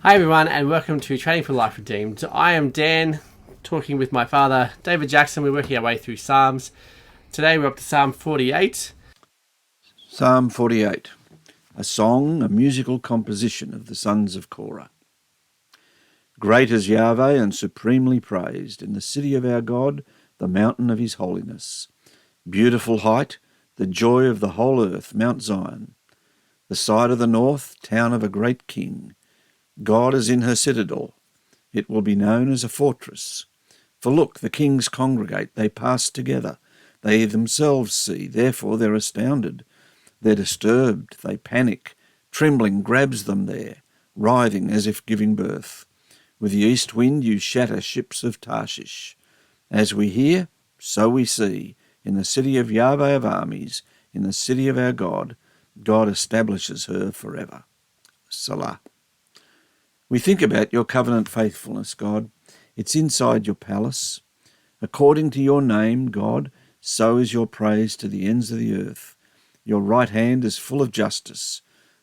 Hi everyone, and welcome to Training for Life Redeemed. I am Dan, talking with my father, David Jackson. We're working our way through Psalms. Today we're up to Psalm 48. Psalm 48, a song, a musical composition of the sons of Korah. Great is Yahweh and supremely praised in the city of our God, the mountain of his holiness. Beautiful height, the joy of the whole earth, Mount Zion. The side of the north, town of a great king. God is in her citadel. It will be known as a fortress. For look, the kings congregate, they pass together. They themselves see, therefore they're astounded. They're disturbed, they panic. Trembling grabs them there, writhing as if giving birth. With the east wind you shatter ships of Tarshish. As we hear, so we see. In the city of Yahweh of armies, in the city of our God, God establishes her forever. Salah. We think about your covenant faithfulness, God. It's inside your palace. According to your name, God, so is your praise to the ends of the earth. Your right hand is full of justice.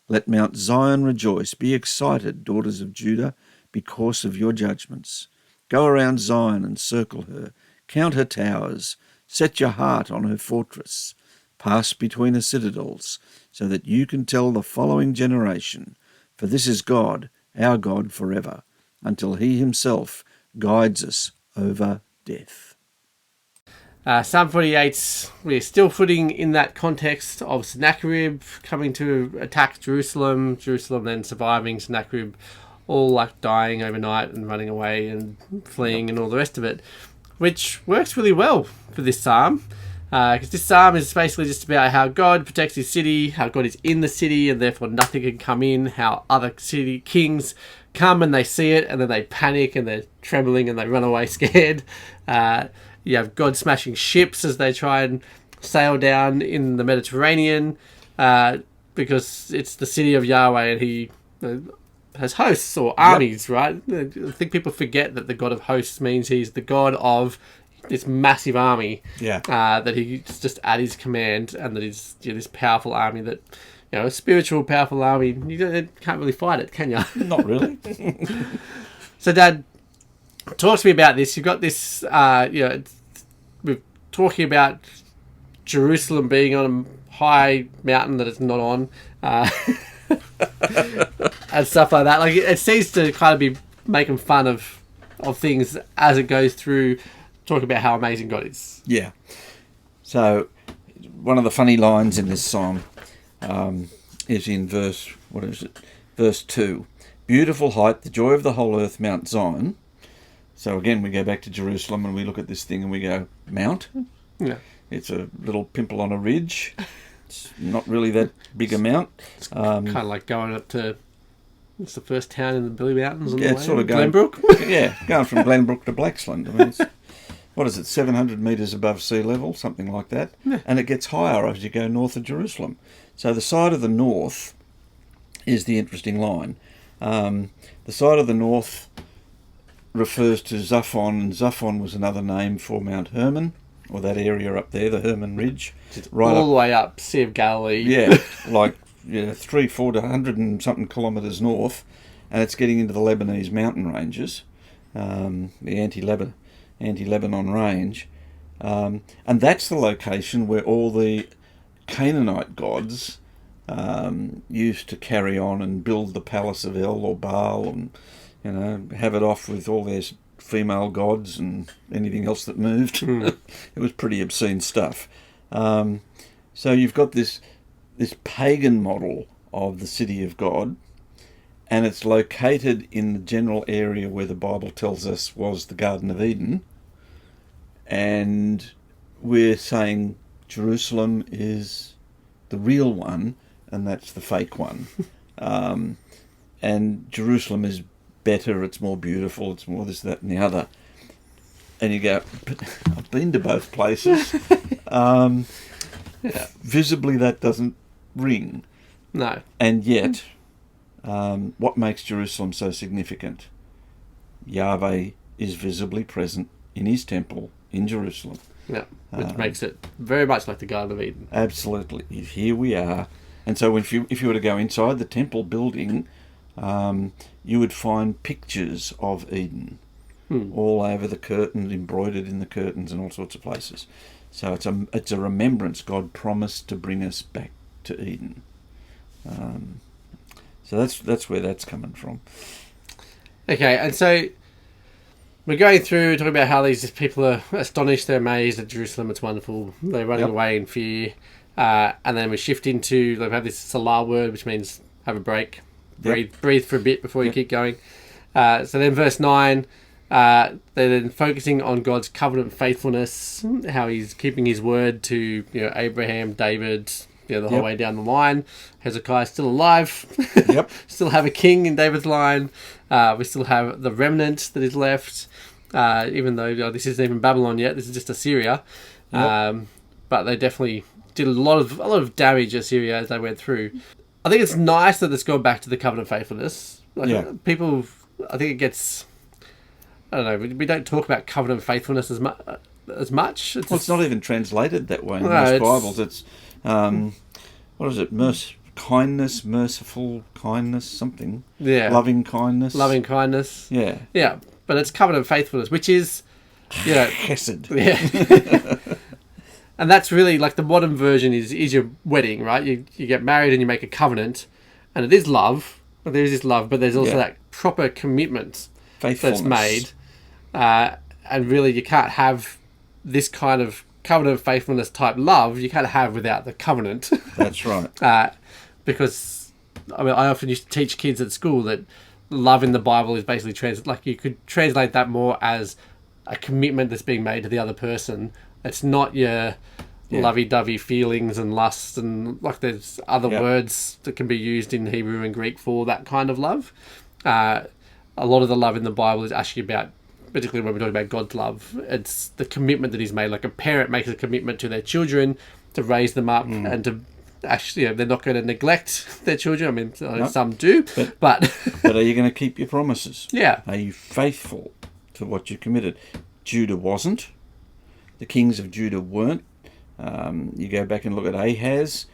Let Mount Zion rejoice. Be excited, daughters of Judah, because of your judgments. Go around Zion and circle her. Count her towers. Set your heart on her fortress. Pass between her citadels, so that you can tell the following generation, for this is God, our God forever, until he himself guides us over death. Psalm 48, we're still footing in that context of Sennacherib coming to attack Jerusalem, Jerusalem then surviving, Sennacherib all like dying overnight and running away and fleeing and all the rest of it, which works really well for this psalm. Because this psalm is basically just about how God protects his city, how God is in the city and therefore nothing can come in, how other city kings come and they see it and then they panic and they're trembling and they run away scared. You have God smashing ships as they try and sail down in the Mediterranean because it's the city of Yahweh and he has hosts or armies, right? I think people forget that the God of hosts means he's the God of this massive army that he's just at his command, and that he's this powerful army that, a spiritual powerful army, you can't really fight it, can you? Not really. So Dad, talk to me about this. You've got this, we're talking about Jerusalem being on a high mountain that it's not on, and stuff like that. Like, it seems to kind of be making fun of things as it goes through, talking about how amazing God is. Yeah. So, one of the funny lines in this psalm is in verse 2. Beautiful height, the joy of the whole earth, Mount Zion. So again, we go back to Jerusalem and we look at this thing and we go, Mount? Yeah. It's a little pimple on a ridge. It's not really that big a mount. It's kind of like going up to, it's the first town in the Billy Mountains on the way. It's sort of going, Glenbrook? Going from Glenbrook to Blaxland. I mean, it's, what is it, 700 metres above sea level, something like that. Yeah. And it gets higher as you go north of Jerusalem. So the side of the north is the interesting line. The side of the north refers to Zaphon, and Zaphon was another name for Mount Hermon, or that area up there, the Hermon Ridge. It's right all the way up, Sea of Galilee. Yeah, like 300 and something kilometres north, and it's getting into the Lebanese mountain ranges, the anti-Lebanon range, and that's the location where all the Canaanite gods used to carry on and build the palace of El or Baal, and have it off with all their female gods and anything else that moved. It was pretty obscene stuff. So you've got this pagan model of the city of God, and it's located in the general area where the Bible tells us was the Garden of Eden, and we're saying Jerusalem is the real one and that's the fake one. And Jerusalem is better, it's more beautiful, it's more this, that and the other. And you go, but I've been to both places. Visibly that doesn't ring. No. And yet, what makes Jerusalem so significant? Yahweh is visibly present in his temple in Jerusalem. Yeah, which makes it very much like the Garden of Eden. Absolutely. Here we are. And so if you were to go inside the temple building, you would find pictures of Eden all over the curtains, embroidered in the curtains and all sorts of places. So it's a remembrance. God promised to bring us back to Eden. So that's where that's coming from. Okay, and so we're going through talking about how these people are astonished, they're amazed at Jerusalem, it's wonderful, they're running away in fear, and then we shift into, we have this Salah word, which means have a break, breathe for a bit before you keep going. So then verse 9, they're then focusing on God's covenant faithfulness, how he's keeping his word to Abraham, David, the whole way down the line. Hezekiah's still alive. Still have a king in David's line. We still have the remnant that is left, even though this isn't even Babylon yet. This is just Assyria. But they definitely did a lot of damage Assyria as they went through. I think it's nice that it's gone back to the covenant faithfulness. People, I think it gets, I don't know, we don't talk about covenant faithfulness as much. It's not even translated that way in most Bibles. It's what is it? Kindness, merciful kindness, something. Loving kindness. Loving kindness. Yeah. But it's covenant faithfulness, which is, chesed. Yeah. And that's really like the modern version is your wedding, right? You get married and you make a covenant, and it is love. But there is this love, but there's also that proper commitment that's made. And really, you can't have this kind of covenant faithfulness type love. You can't have without the covenant. That's right. Because I often used to teach kids at school that love in the Bible is basically you could translate that more as a commitment that's being made to the other person. It's not your lovey-dovey feelings and lust, and there's other words that can be used in Hebrew and Greek for that kind of love. A lot of the love in the Bible is actually about, particularly when we're talking about God's love, it's the commitment that he's made. Like a parent makes a commitment to their children to raise them up and to actually, they're not going to neglect their children. Some do, but but are you going to keep your promises? Yeah. Are you faithful to what you committed? Judah wasn't. The kings of Judah weren't. You go back and look at Ahaz.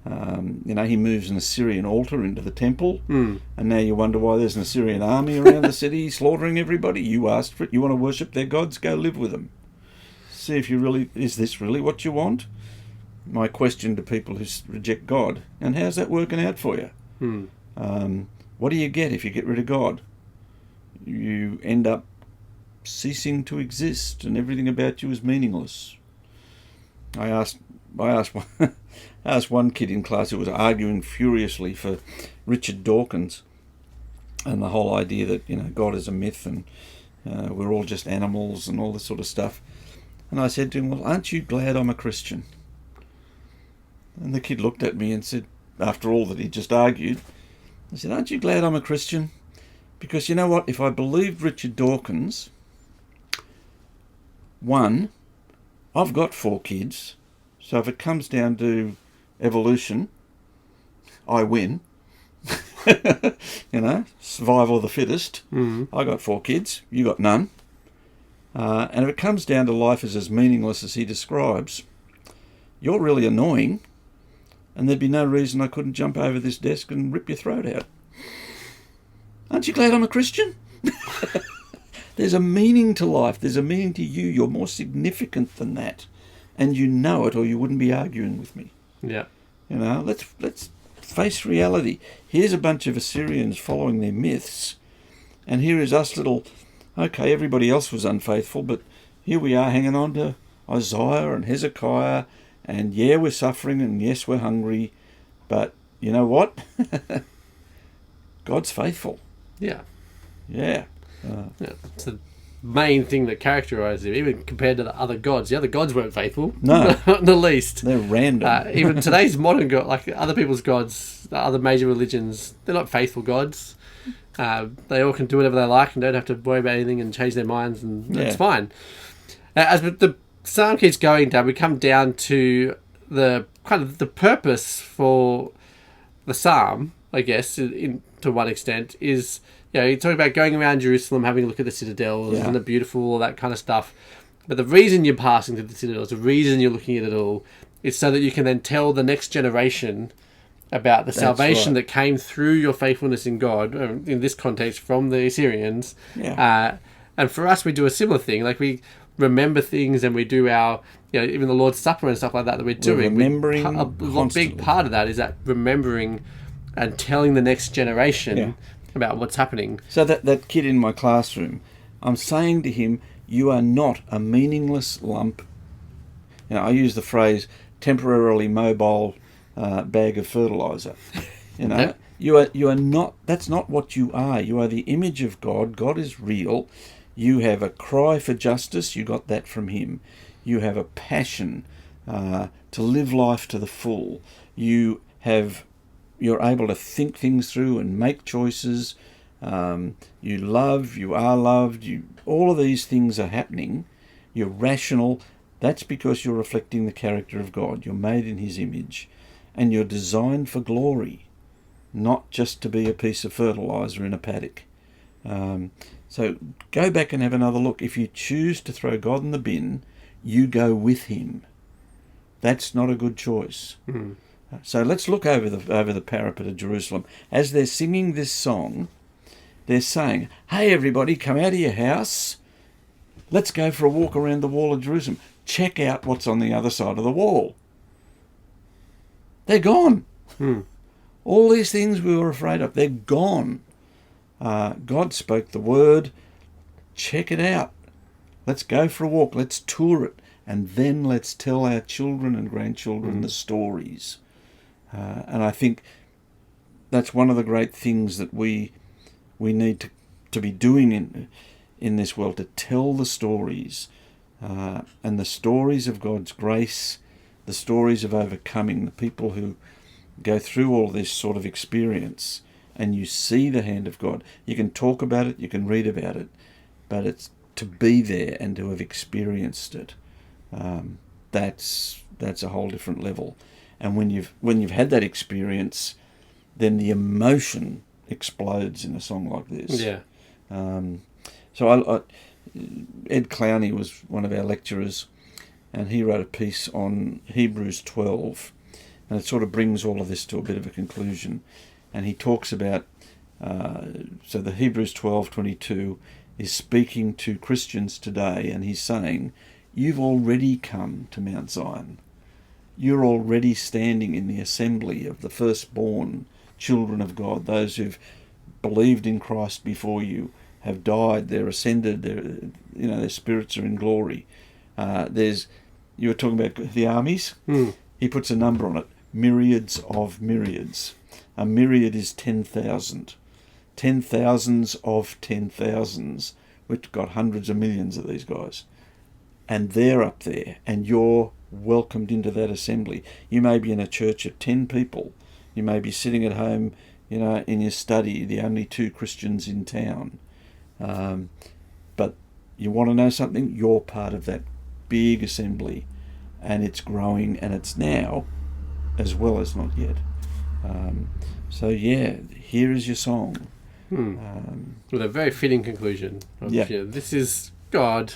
He moves an Assyrian altar into the temple, and now you wonder why there's an Assyrian army around the city slaughtering everybody. You asked for it. You want to worship their gods? Go live with them. See if is this really what you want? My question to people who reject God, and how's that working out for you? What do you get if you get rid of God? You end up ceasing to exist, and everything about you is meaningless. I asked one kid in class who was arguing furiously for Richard Dawkins and the whole idea that God is a myth and we're all just animals and all this sort of stuff. And I said to him, "Well, aren't you glad I'm a Christian?" And the kid looked at me and said, after all that he just argued, I said, "Aren't you glad I'm a Christian? Because you know what? If I believed Richard Dawkins, one, I've got 4 kids, so if it comes down to evolution, I win. Survival of the fittest. I got 4 kids, you got none. And if it comes down to life is as meaningless as he describes, you're really annoying, and there'd be no reason I couldn't jump over this desk and rip your throat out. Aren't you glad I'm a Christian?" There's a meaning to life. There's a meaning to you. You're more significant than that. And you know it, or you wouldn't be arguing with me. Yeah. Let's face reality. Here's a bunch of Assyrians following their myths. And here is us everybody else was unfaithful, but here we are hanging on to Isaiah and Hezekiah. And yeah, we're suffering, and yes, we're hungry. But you know what? God's faithful. Yeah. Yeah. It's the main thing that characterises him, even compared to the other gods. The other gods weren't faithful. No. Not in the least. They're random. Even today's modern god, like other people's gods, the other major religions, they're not faithful gods. They all can do whatever they like and don't have to worry about anything and change their minds, and it's fine. As the psalm keeps going down, we come down to the kind of the purpose for the psalm, I guess, to one extent, is you're talking about going around Jerusalem, having a look at the citadels and the beautiful, all that kind of stuff. But the reason you're passing through the citadels, the reason you're looking at it all, is so that you can then tell the next generation about the That's salvation right. that came through your faithfulness in God, in this context, from the Assyrians. Yeah. And for us, we do a similar thing. Like, we remember things and we do our, even the Lord's Supper and stuff like that we're doing. remembering A big constantly. part of that is that remembering and telling the next generation Yeah. about what's happening. So that kid in my classroom, I'm saying to him, you are not a meaningless lump. I use the phrase temporarily mobile bag of fertilizer. Yep. You are not. That's not what you are. You are the image of God. God is real. You have a cry for justice. You got that from Him. You have a passion to live life to the full. You're able to think things through and make choices. You love. You are loved. All of these things are happening. You're rational. That's because you're reflecting the character of God. You're made in His image, and you're designed for glory, not just to be a piece of fertilizer in a paddock. So go back and have another look. If you choose to throw God in the bin, you go with Him. That's not a good choice. Mm. So let's look over the parapet of Jerusalem. As they're singing this song, they're saying, "Hey everybody, come out of your house. Let's go for a walk around the wall of Jerusalem. Check out what's on the other side of the wall." They're gone. Mm. All these things we were afraid of, they're gone. God spoke the word. Check it out. Let's go for a walk. Let's tour it. And then let's tell our children and grandchildren the stories. And I think that's one of the great things that we need to be doing in this world, to tell the stories. And the stories of God's grace, the stories of overcoming, the people who go through all this sort of experience, and you see the hand of God. You can talk about it, you can read about it, but it's to be there and to have experienced it. That's a whole different level. And when you've had that experience, then the emotion explodes in a song like this. Yeah. So Ed Clowney was one of our lecturers, and he wrote a piece on Hebrews 12, and it sort of brings all of this to a bit of a conclusion. And he talks about, so the Hebrews 12:22 is speaking to Christians today, and he's saying, you've already come to Mount Zion. You're already standing in the assembly of the firstborn children of God, those who've believed in Christ before you, have died, they're ascended, their spirits are in glory. You were talking about the armies. He puts a number on it, myriads of myriads. A myriad is 10,000. 10,000s of 10,000s. We've got hundreds of millions of these guys. And they're up there, and you're welcomed into that assembly. You may be in a church of 10 people. You may be sitting at home, in your study, the only 2 Christians in town. But you want to know something? You're part of that big assembly, and it's growing, and it's now as well as not yet. So yeah, here is your song. With a very fitting conclusion. Yeah. This is God,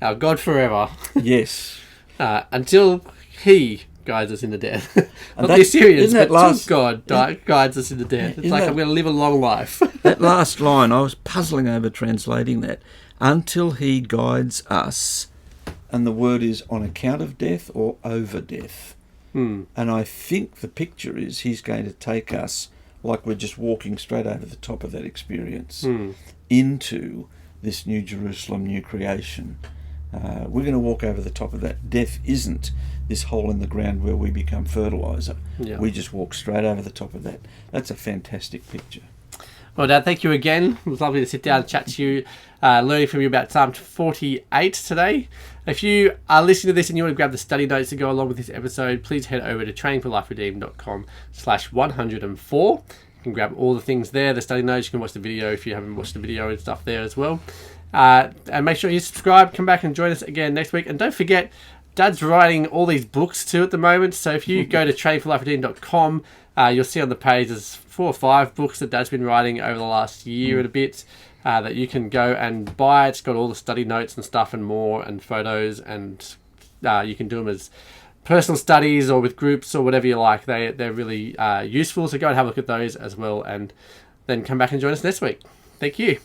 our God forever, Yes. until He guides us into death. Not that- the Assyrians, isn't that but last- God guides us into death. It's isn't like that- I'm going to live a long life. That last line, I was puzzling over translating that. Until He guides us, and the word is on account of death or over death. And I think the picture is He's going to take us, like we're just walking straight over the top of that experience, into this new Jerusalem, new creation. We're going to walk over the top of that. Death isn't this hole in the ground where we become fertilizer. Yeah. We just walk straight over the top of that. That's a fantastic picture. Well, Dad, thank you again. It was lovely to sit down and chat to you, learning from you about Psalm 48 today. If you are listening to this and you want to grab the study notes to go along with this episode, please head over to trainingforliferedeemed.com/104. You can grab all the things there, the study notes. You can watch the video if you haven't watched the video and stuff there as well. And make sure you subscribe, come back and join us again next week. And don't forget, Dad's writing all these books too at the moment. So if you go to trainingforliferedeemed.com, you'll see on the page there's 4 or 5 books that Dad's been writing over the last year and a bit that you can go and buy. It's got all the study notes and stuff and more and photos, and you can do them as personal studies or with groups or whatever you like. They're really useful. So go and have a look at those as well, and then come back and join us next week. Thank you.